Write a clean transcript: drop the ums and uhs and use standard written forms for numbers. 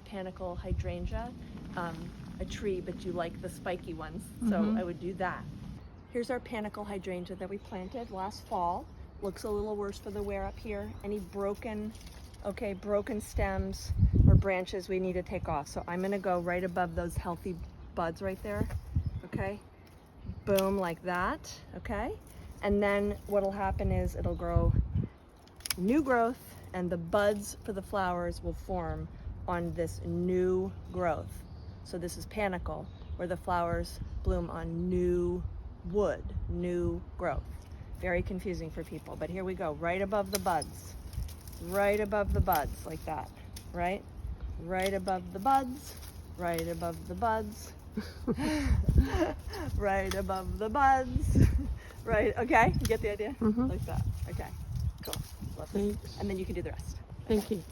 Panicle hydrangea, a tree, but you like the spiky ones, so I would do that. Here's our panicle hydrangea that we planted last fall. Looks a little worse for the wear up here. Any broken stems or branches we need to take off. So I'm gonna go right above those healthy buds right there, okay? Boom, like that, okay? And then what'll happen is it'll grow new growth, and the buds for the flowers will form on this new growth. So this is panicle, where the flowers bloom on new wood, new growth. Very confusing for people, but here we go, right above the buds, like that, right? Right above the buds, right above the buds, right above the buds, right, okay? You get the idea? Like that, okay, cool. Lovely. Thanks. And then you can do the rest. Thank you.